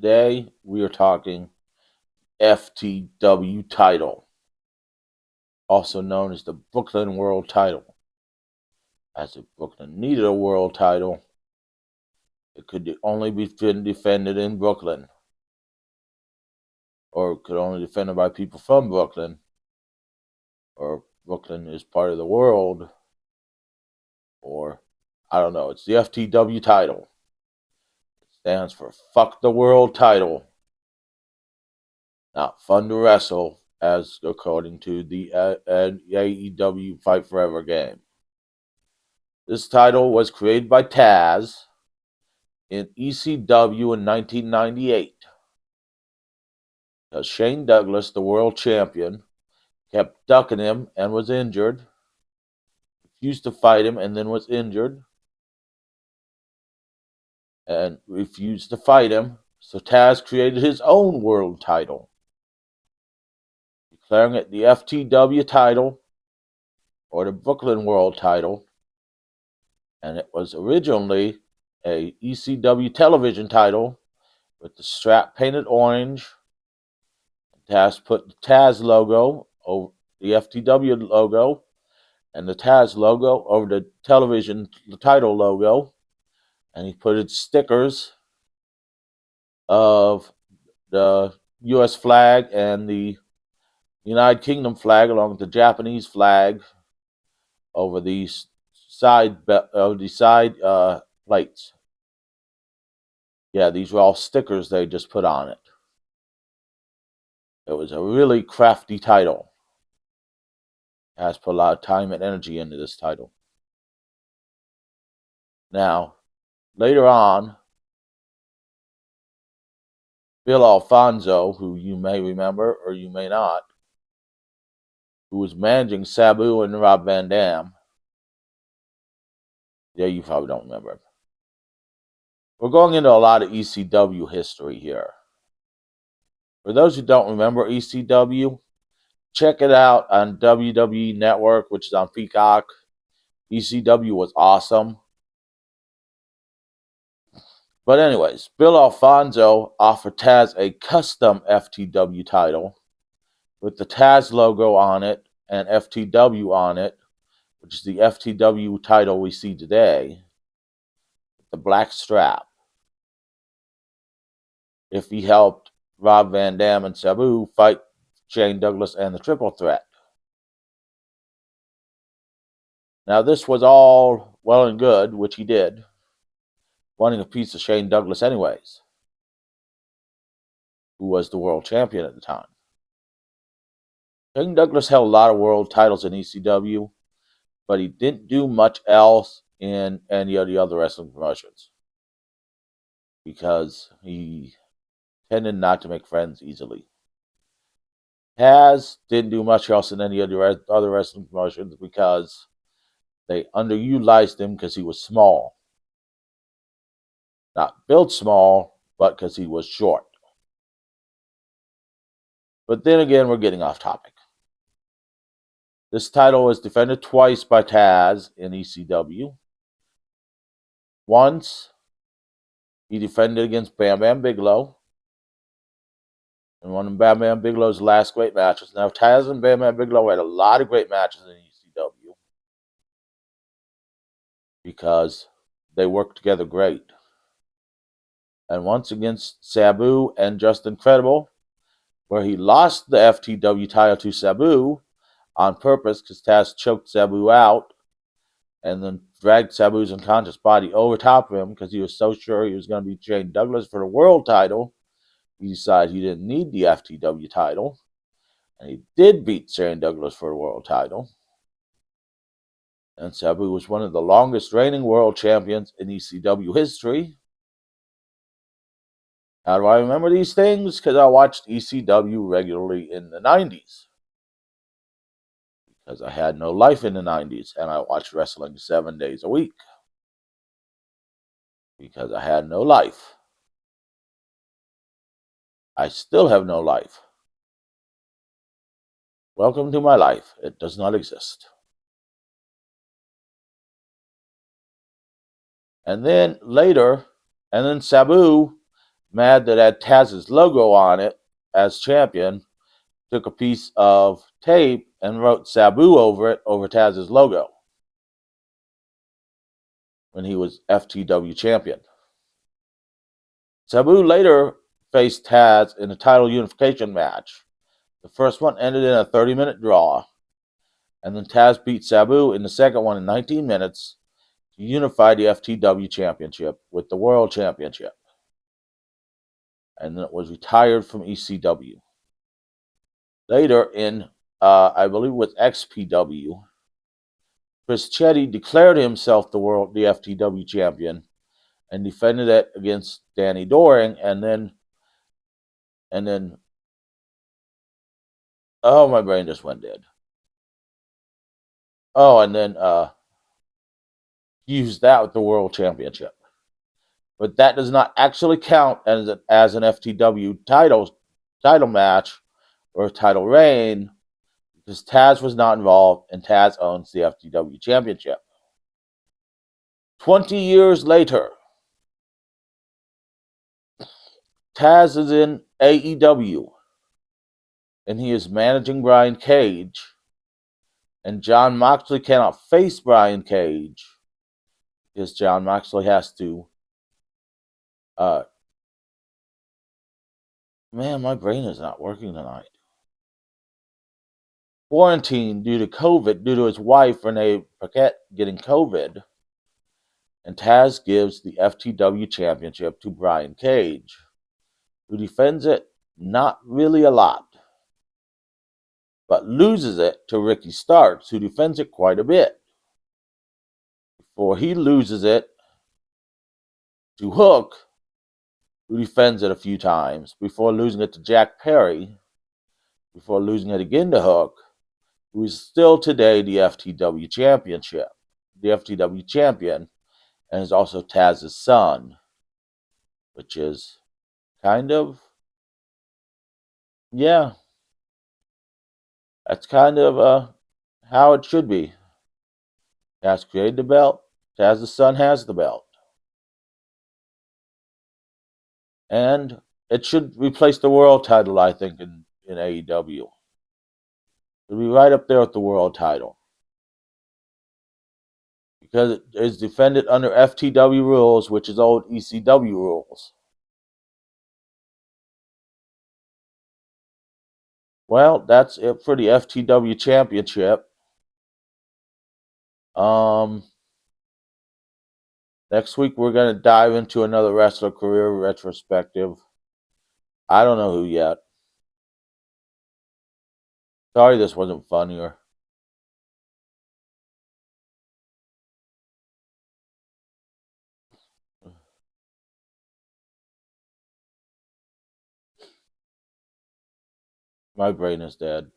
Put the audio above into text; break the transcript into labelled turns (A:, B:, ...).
A: today we are talking FTW title, also known as the Brooklyn World title. As if Brooklyn needed a world title, it could only be defended in Brooklyn, or could only be defended by people from Brooklyn, or Brooklyn is part of the world, or I don't know. It's the FTW title. It stands for Fuck the World title. Not fun to wrestle, as according to the AEW Fight Forever game. This title was created by Taz in ECW in 1998. Because Shane Douglas, the world champion, kept ducking him and was injured, refused to fight him and then was injured, and refused to fight him. So Taz created his own world title, declaring it the FTW title, or the Brooklyn World title, and it was originally a ECW television title with the strap painted orange. Taz put the Taz logo over the FTW logo and the Taz logo over the television title logo, and he put its stickers of the U.S. flag and the United Kingdom flag along with the Japanese flag over these side plates. Yeah, these were all stickers they just put on it. It was a really crafty title. Has put a lot of time and energy into this title. Now, later on, Bill Alfonso, who you may remember or you may not, who was managing Sabu and Rob Van Dam. Yeah, you probably don't remember him. We're going into a lot of ECW history here. For those who don't remember ECW, check it out on WWE Network, which is on Peacock. ECW was awesome. But anyways, Bill Alfonso offered Taz a custom FTW title with the Taz logo on it and FTW on it, which is the FTW title we see today, with the black strap. If he helped Rob Van Dam and Sabu fight Shane Douglas and the Triple Threat. Now, this was all well and good, which he did, wanting a piece of Shane Douglas anyways, who was the world champion at the time. Shane Douglas held a lot of world titles in ECW, but he didn't do much else in any of the other wrestling promotions because he tended not to make friends easily. Taz didn't do much else in any of the other wrestling promotions because they underutilized him because he was small. Not built small, but because he was short. But then again, we're getting off topic. This title was defended twice by Taz in ECW. Once, he defended against Bam Bam Bigelow in one of Bam Bam Bigelow's last great matches. Now, Taz and Bam Bam Bigelow had a lot of great matches in ECW because they worked together great. And once against Sabu and Just Incredible, where he lost the FTW title to Sabu on purpose because Taz choked Sabu out and then dragged Sabu's unconscious body over top of him because he was so sure he was going to be Shane Douglas for the world title. He decided he didn't need the FTW title, and he did beat Shane Douglas for the world title. And Sabu was one of the longest reigning world champions in ECW history. How do I remember these things? Because I watched ECW regularly in the 90s. Because I had no life in the 90s, and I watched wrestling 7 days a week. Because I had no life. I still have no life. Welcome to my life. It does not exist. And then later, Sabu mat that had Taz's logo on it as champion, took a piece of tape and wrote Sabu over it, over Taz's logo, when he was FTW champion. Sabu later faced Taz in a title unification match. The first one ended in a 30-minute draw, and then Taz beat Sabu in the second one in 19 minutes to unify the FTW Championship with the World Championship. And then it was retired from ECW. Later in, I believe it was XPW, Chris Chetti declared himself the FTW champion and defended it against Danny Doring, and then, oh, my brain just went dead. Oh, and then used that with the World Championship. But that does not actually count as an FTW title match or a title reign, because Taz was not involved, and Taz owns the FTW Championship. 20 years later, Taz is in AEW, and he is managing Brian Cage, and Jon Moxley cannot face Brian Cage because Jon Moxley has to. Man, my brain is not working tonight. Quarantine due to COVID, due to his wife Renee Paquette getting COVID, and Taz gives the FTW Championship to Brian Cage, who defends it not really a lot, but loses it to Ricky Starks, who defends it quite a bit, before he loses it to Hook, who defends it a few times, before losing it to Jack Perry, before losing it again to Hook, who is still today the FTW champion, and is also Taz's son, which is kind of, yeah, that's kind of how it should be. Taz created the belt, Taz's son has the belt. And it should replace the world title, I think, in AEW. It'll be right up there with the world title, because it is defended under FTW rules, which is old ECW rules. Well, that's it for the FTW Championship. Next week we're going to dive into another wrestler career retrospective. I don't know who yet. Sorry this wasn't funnier. My brain is dead.